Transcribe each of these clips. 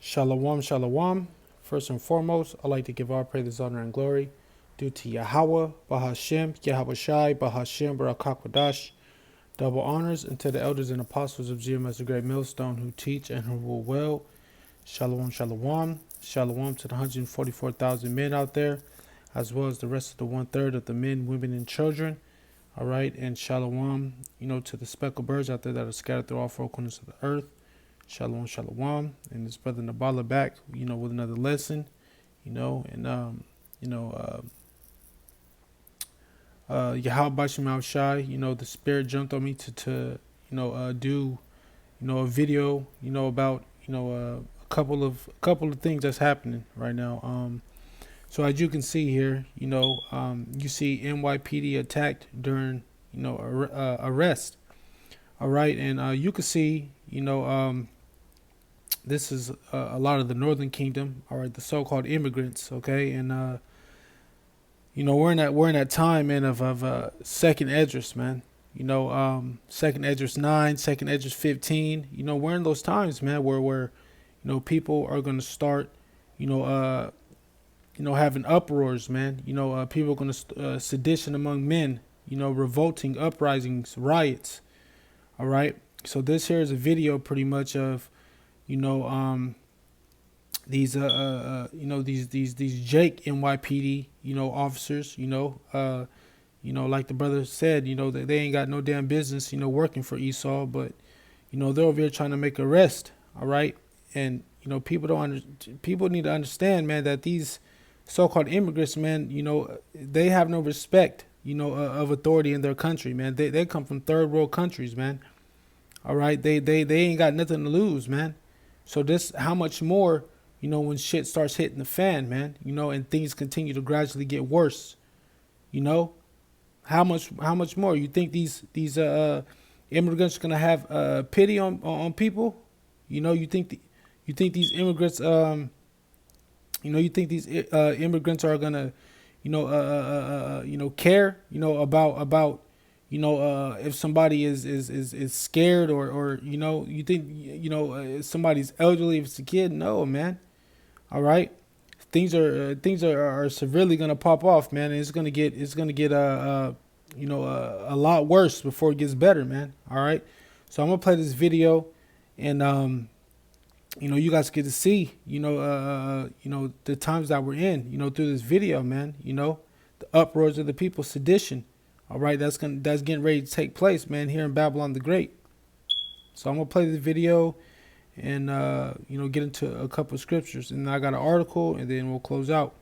Shalom, shalom. First and foremost, I'd like to give all praise, honor, and glory due to Yahweh, Bahashem, Yahweh Shai, Bahashem, Barakakwadash. Double honors and to the elders and apostles of GMS, the great millstone, who teach and who rule well. Shalom, shalom. Shalom to the 144,000 men out there, as well as the rest of the 1/3 of the men, women, and children. All right, and shalom, to the speckled birds out there that are scattered through all four corners of the earth. Shalom, shalom, and this brother Nabala back, with another lesson, and Yahweh Bashim Shai, the spirit jumped on me to do, a video, about, a couple of things that's happening right now. So as you can see here, you see NYPD attacked during, arrest. All right, and you can see, this is a lot of the Northern Kingdom, all right, the so-called immigrants, okay, and we're in that time, man, of Second Esdras, man. Second Esdras 9, Second Esdras 15. We're in those times, man, where people are gonna start, having uproars, man. People are gonna sedition among men, revolting, uprisings, riots. All right. So this here is a video, pretty much, of these these Jake NYPD officers, like the brother said, that they ain't got no damn business working for Esau, but they're over here trying to make arrest. All right, and people need to understand, man, that these so-called immigrants, man, they have no respect of authority in their country, man. They come from third world countries, man. All right, they ain't got nothing to lose, man. So this, how much more, when shit starts hitting the fan, man, and things continue to gradually get worse, how much more you think these immigrants are gonna have pity on people? You think these immigrants immigrants are gonna care about if somebody is scared, or you think if somebody's elderly, if it's a kid? No, man. All right, things are severely gonna pop off, man, and it's gonna get a lot worse before it gets better, man. All right, so I'm gonna play this video, and you guys get to see the times that we're in, through this video, man. The uproars of the people, sedition. All right, that's getting ready to take place, man, here in Babylon the Great. So I'm gonna play this video and get into a couple of scriptures, and I got an article, and then we'll close out.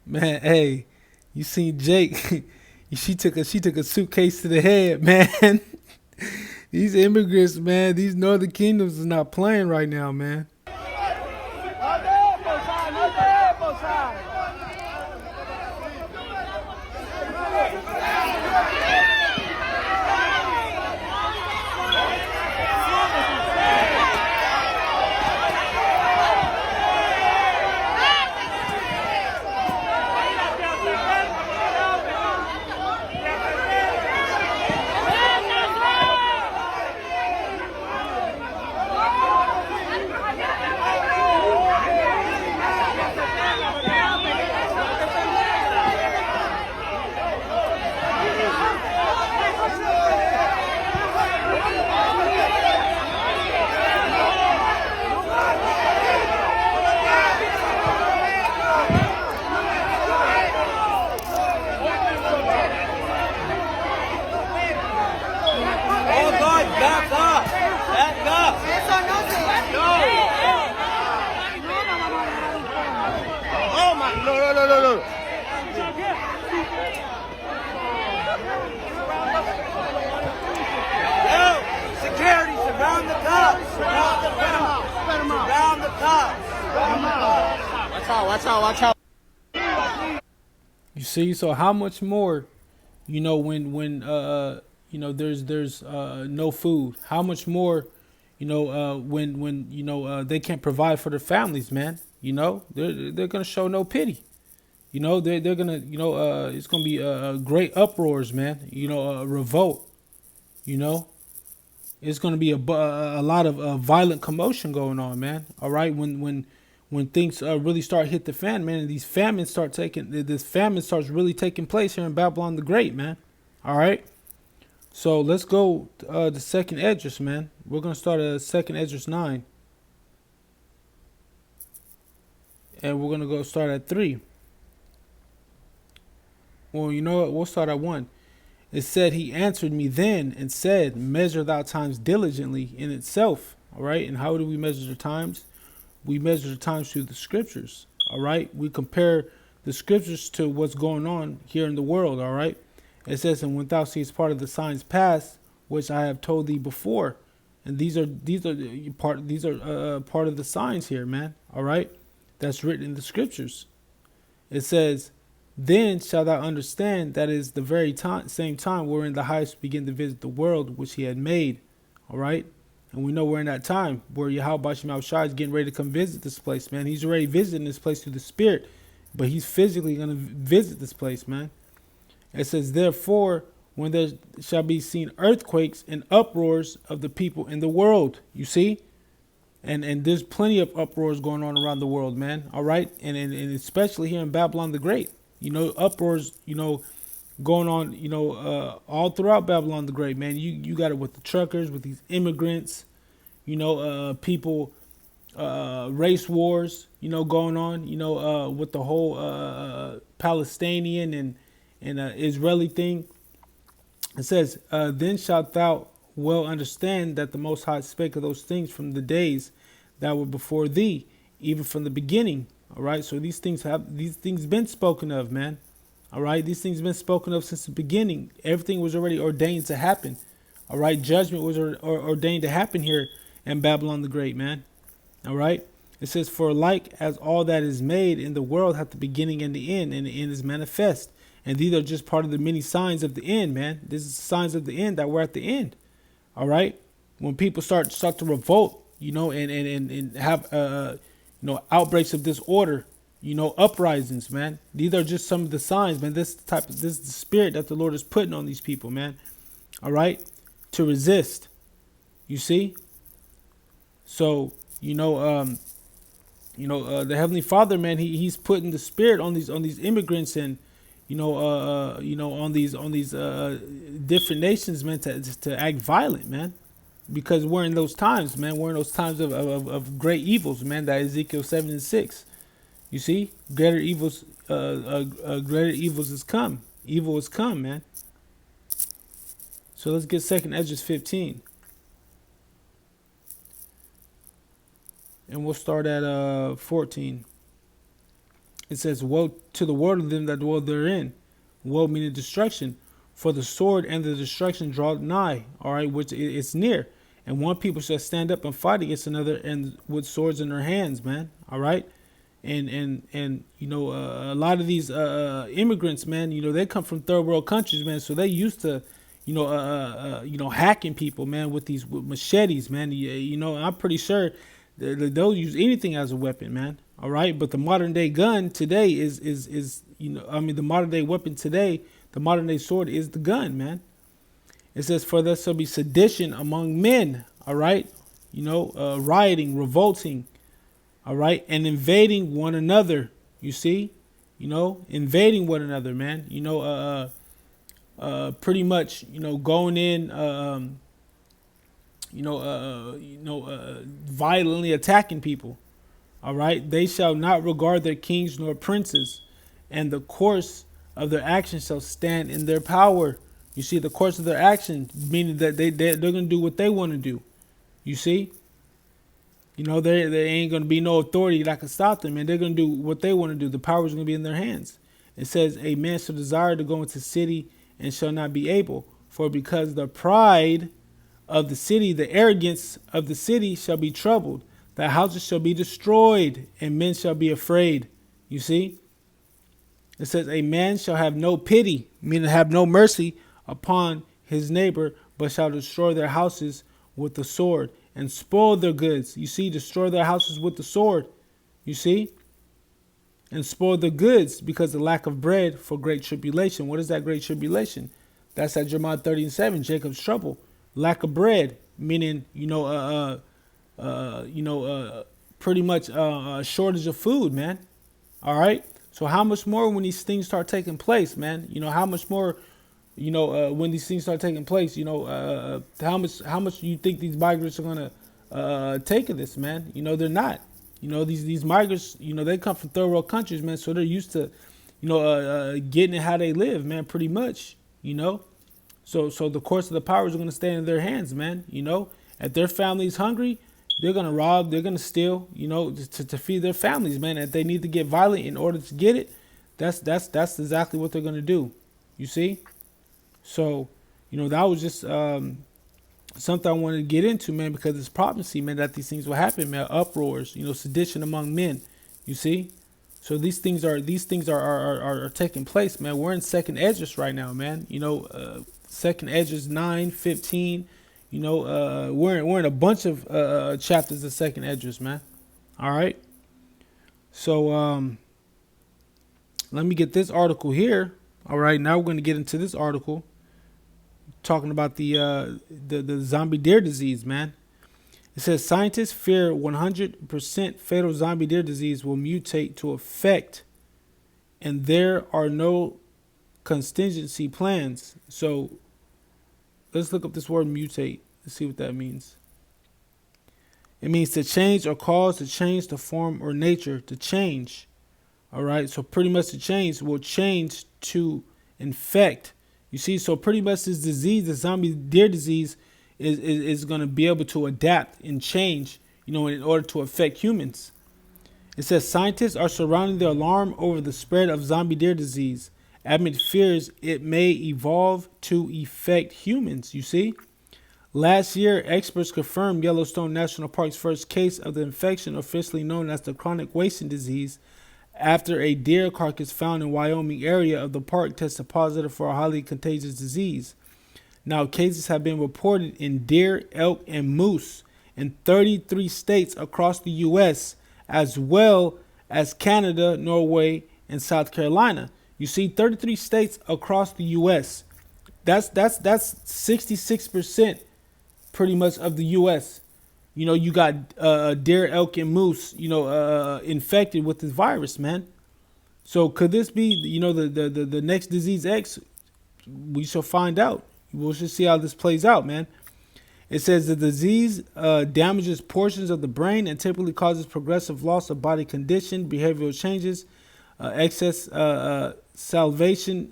Man, hey, you seen Jake? she took a suitcase to the head, man. These immigrants, man, these Northern Kingdoms is not playing right now, man. Watch out. You see, so how much more, when there's no food, how much more, when they can't provide for their families, man, they're gonna show no pity. You know, they're gonna, it's gonna be great uproars, man. A revolt. You know, it's gonna be a lot of violent commotion going on, man. All right, when things really start hit the fan, man, and these famines start taking, this famine starts really taking place here in Babylon the Great, man. All right. So let's go to second Esdras, man. We're gonna start at second Esdras 9, and we're gonna go start at 3. Well, you know what? We'll start at 1. It said, he answered me then and said, measure thou times diligently in itself. All right. And how do we measure the times? We measure the times through the scriptures. All right. We compare the scriptures to what's going on here in the world. All right. It says, and when thou seest part of the signs past, which I have told thee before, and these are part of the signs here, man. All right. That's written in the scriptures. It says, then shalt thou understand that it is the very same time wherein the highest began to visit the world which he had made. All right. And we know we're in that time where Yahweh Bashim Shai is getting ready to come visit this place, man. He's already visiting this place through the Spirit, but he's physically going to visit this place, man. It says, therefore, when there shall be seen earthquakes and uproars of the people in the world, you see? And there's plenty of uproars going on around the world, man. All right. And especially here in Babylon the Great. Uproars, going on, all throughout Babylon the Great, man. You got it with the truckers, with these immigrants, people, race wars, going on, with the whole Palestinian and Israeli thing. It says, then shalt thou well understand that the Most High spake of those things from the days that were before thee, even from the beginning. All right. So these things been spoken of, man. All right. These things been spoken of since the beginning. Everything was already ordained to happen. All right. Judgment was ordained to happen here in Babylon the Great, man. All right. It says, for like as all that is made in the world hath the beginning and the end is manifest. And these are just part of the many signs of the end, man. This is signs of the end that we're at the end. All right. When people start to revolt, and have outbreaks of disorder, uprisings, man. These are just some of the signs, man. This is the spirit that the Lord is putting on these people, man. All right, to resist. You see. So the Heavenly Father, man, he's putting the spirit on these immigrants and on these different nations, man, to act violent, man. Because we're in those times, man. We're in those times of great evils, man. That Ezekiel 7:6. You see, greater evils has come. Evil has come, man. So let's get second Esdras 15, and we'll start at 14. It says, woe to the world of them that dwell therein. Woe meaning destruction. For the sword and the destruction draw nigh, all right, which it's near. And one people shall stand up and fight against another, and with swords in their hands, man. All right, and a lot of these immigrants, man, they come from third world countries, man. So they used to, hacking people, man, with machetes, man. I'm pretty sure they'll use anything as a weapon, man. All right, but the modern day gun today is the modern day weapon today. The modern day sword is the gun, man. It says, for there shall be sedition among men, all right? Rioting, revolting, all right? And invading one another, you see? Invading one another, man. Pretty much, going in, violently attacking people, all right? They shall not regard their kings nor princes, and the course of their actions shall stand in their power. You see, the course of their action, meaning that they're going to do what they want to do. You see? There ain't going to be no authority that can stop them, and they're going to do what they want to do. The power is going to be in their hands. It says, a man shall desire to go into the city and shall not be able. For because the pride of the city, the arrogance of the city shall be troubled. The houses shall be destroyed, and men shall be afraid. You see? It says, a man shall have no pity, meaning have no mercy upon his neighbor, but shall destroy their houses with the sword and spoil their goods. You see, destroy their houses with the sword. You see? and spoil the goods because of lack of bread for great tribulation. What is that great tribulation? That's at Jeremiah 30:7, Jacob's trouble. Lack of bread, meaning, pretty much a shortage of food, man. All right. So how much more when these things start taking place, man? How much more, when these things start taking place, how much you think these migrants are gonna take of this, man? They're not. These migrants, they come from third world countries, man. So they're used to, getting it how they live, man. Pretty much, So the course of the powers are gonna stay in their hands, man. If their family's hungry, they're gonna rob, they're gonna steal, to feed their families, man. If they need to get violent in order to get it, that's exactly what they're gonna do. You see? So, that was just something I wanted to get into, man, because it's prophecy, man, that these things will happen, man. Uproars, sedition among men. You see? So these things are taking place, man. We're in second Esdras right now, man. Second Esdras 9:15. We're in a bunch of chapters of second Esdras, man. All right. So let me get this article here. All right, now we're going to get into this article talking about the zombie deer disease, man. It says scientists fear 100% fatal zombie deer disease will mutate to affect, and there are no contingency plans. So let's look up this word mutate. Let's see what that means. It means to change or cause to change the form or nature, to change. All right. So pretty much the change will change to infect. You see, so pretty much this disease, the zombie deer disease, is going to be able to adapt and change, in order to affect humans. It says scientists are surrounding their alarm over the spread of zombie deer disease amid fears it may evolve to affect humans. You see? Last year, experts confirmed Yellowstone National Park's first case of the infection, officially known as the chronic wasting disease, after a deer carcass found in Wyoming area of the park tested positive for a highly contagious disease. Now, cases have been reported in deer, elk, and moose in 33 states across the U.S., as well as Canada, Norway, and South Carolina. You see, 33 states across the U.S. That's 66% pretty much of the U.S. You got deer, elk, and moose, infected with this virus, man. So could this be, the next disease X? We shall find out. We'll just see how this plays out, man. It says the disease damages portions of the brain and typically causes progressive loss of body condition, behavioral changes, excess salivation,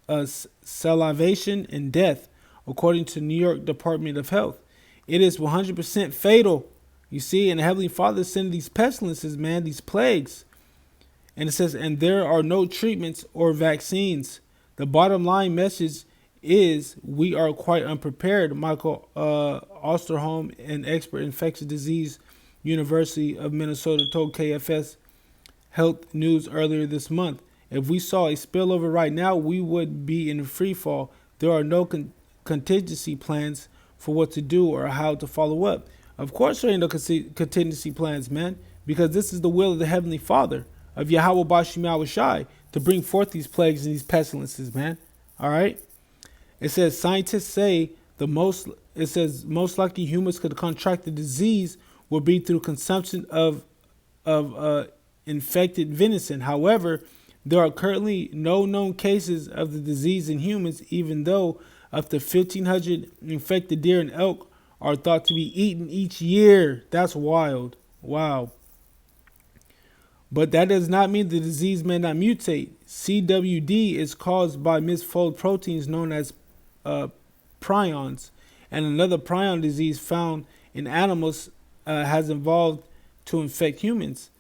and death, according to New York Department of Health. It is 100% fatal. You see, and the Heavenly Father sending these pestilences, man, these plagues. And it says, and there are no treatments or vaccines. The bottom line message is we are quite unprepared. Michael Osterholm, an expert in infectious disease, University of Minnesota, told KFS Health News earlier this month. If we saw a spillover right now, we would be in free fall. There are no contingency plans for what to do or how to follow up. Of course there ain't no contingency plans, man, because this is the will of the Heavenly Father, of Yahweh Bashim Yahushai, to bring forth these plagues and these pestilences, man. All right? It says scientists say most likely humans could contract the disease will be through consumption of infected venison. However, there are currently no known cases of the disease in humans, even though up to 1,500 infected deer and elk are thought to be eaten each year. That's wild. Wow. But that does not mean the disease may not mutate. CWD is caused by misfold proteins known as prions, and another prion disease found in animals has evolved to infect humans.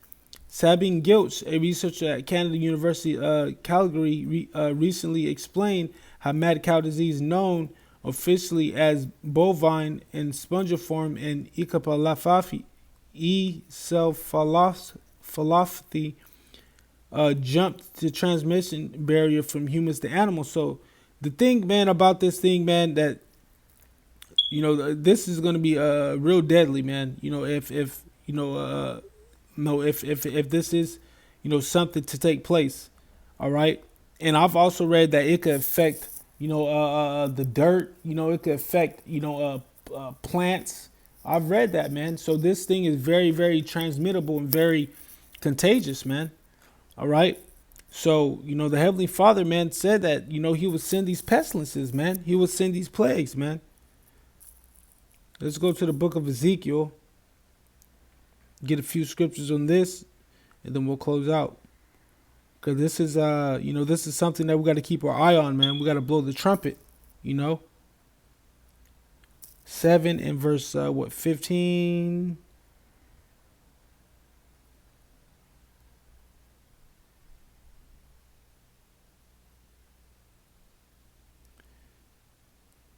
Sabine Gilch, a researcher at Canada University Calgary, recently explained how mad cow disease, known officially as bovine spongiform and encephalopathy, jumped the transmission barrier from humans to animals. So the thing, man, about this thing, man, that this is going to be real deadly, man. If this is, something to take place. All right. And I've also read that it could affect, the dirt. It could affect, plants. I've read that, man. So this thing is very, very transmittable and very contagious, man. All right. So, the Heavenly Father, man, said that, he would send these pestilences, man. He would send these plagues, man. Let's go to the book of Ezekiel, get a few scriptures on this, and then we'll close out. Because this is, this is something that we got to keep our eye on, man. We got to blow the trumpet, 7 and verse, 15.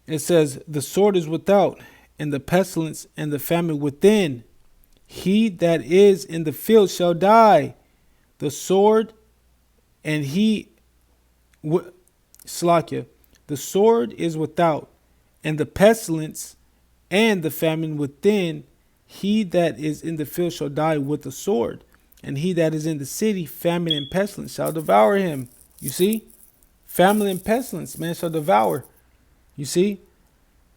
It says, the sword is without, and the pestilence and the famine within. He that is in the field shall die. The sword and Slakia. The sword is without, and the pestilence and the famine within. He that is in the field shall die with the sword, and he that is in the city, famine and pestilence shall devour him. You see? Famine and pestilence, man, shall devour. You see?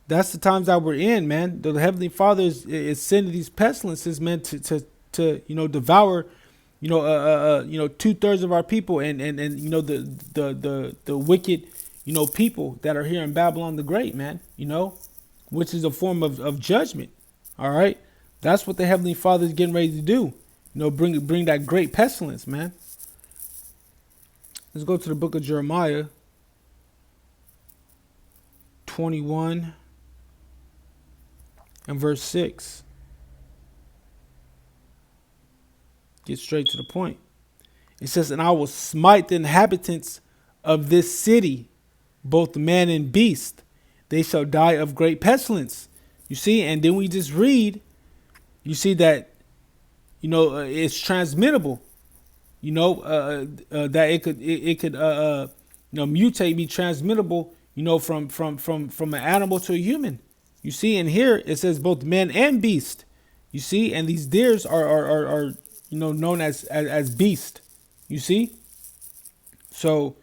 That's the times that we're in, man. The Heavenly Father is sending these pestilences, man, to devour, 2/3 of our people, and the wicked, people that are here in Babylon the Great, man. Which is a form of judgment. All right, that's what the Heavenly Father is getting ready to do. Bring that great pestilence, man. Let's go to the book of Jeremiah 21 and verse 6. Get straight to the point. It says, and I will smite the inhabitants of this city, both man and beast. They shall die of great pestilence. You see, and then we just read, you see that, it's transmittable. That it could mutate, be transmittable, from an animal to a human. You see, and here it says both man and beast. You see, and these deers are known as beast. You see, so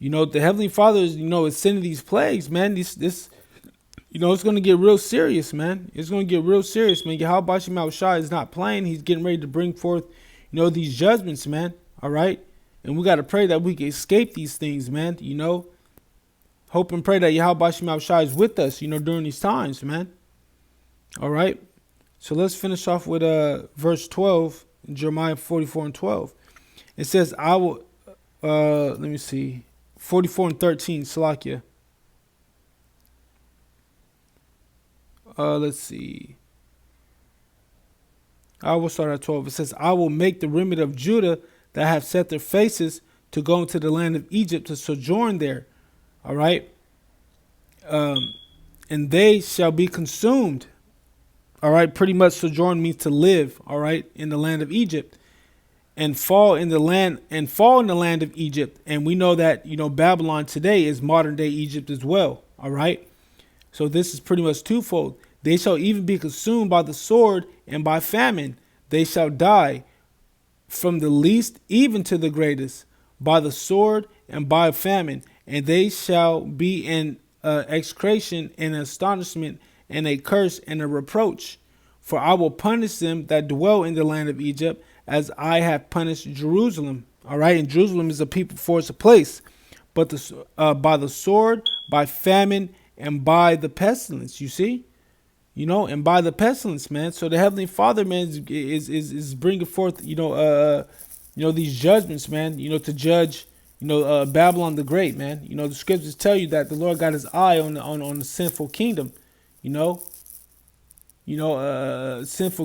the Heavenly Father is sending these plagues, man. This it's gonna get real serious, man. It's gonna get real serious, man. Yahweh Shai Shai is not playing. He's getting ready to bring forth these judgments, man. All right, and we got to pray that we can escape these things, man. Hope and pray that Yahweh Shai Shai is with us, during these times, man. All right. So let's finish off with verse 12 in Jeremiah 44 and 12. It says, I will, let me see, 44 and 13, Salakia. Let's see. I will start at 12. It says, I will make the remnant of Judah that have set their faces to go into the land of Egypt to sojourn there. All right. And they shall be consumed. All right. Pretty much sojourn means to live. All right. In the land of Egypt, and fall in the land of Egypt. And we know that, Babylon today is modern day Egypt as well. All right. So this is pretty much twofold. They shall even be consumed by the sword and by famine. They shall die from the least even to the greatest, by the sword and by famine. And they shall be in execration and astonishment and a curse and a reproach. For I will punish them that dwell in the land of Egypt as I have punished Jerusalem. All right. And Jerusalem is a people for it's a place. But by the sword, by famine, and by the pestilence, you see, and by the pestilence, man. So the Heavenly Father, man, is bringing forth, these judgments, man, to judge, Babylon the Great, man. The scriptures tell you that the Lord got his eye on the sinful kingdom, sinful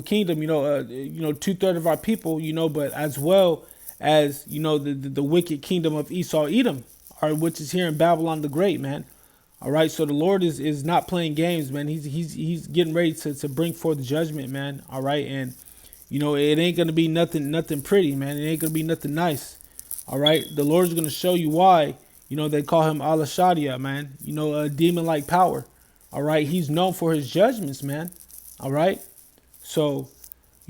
kingdom, 2/3 of our people, but as well as, the wicked kingdom of Esau, Edom, which is here in Babylon the Great, man. All right. So the Lord is not playing games, man. He's getting ready to bring forth judgment, man. All right. And, it ain't going to be nothing pretty, man. It ain't going to be nothing nice. All right. The Lord's going to show you why, they call him Al Shadia, man. A demon like power. All right. He's known for his judgments, man. All right. So,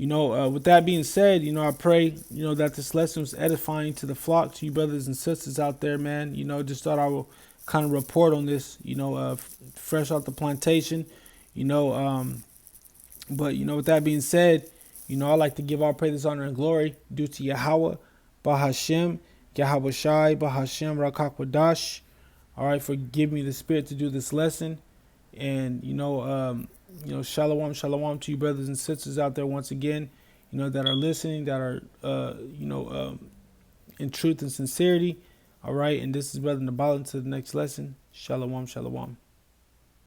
With that being said, I pray, that this lesson was edifying to the flock, to you brothers and sisters out there, man. Just thought I will kind of report on this, fresh off the plantation, you know. But, with that being said, I like to give all praise, honor, and glory due to Yahweh, Bahashem, Yahweh Shai, Bahashem, Rakakwadash, all right, for giving me the spirit to do this lesson. And, shalom, shalom to you brothers and sisters out there once again, that are listening, that are, in truth and sincerity. All right. And this is Brother Nabal to the next lesson. Shalom, shalom.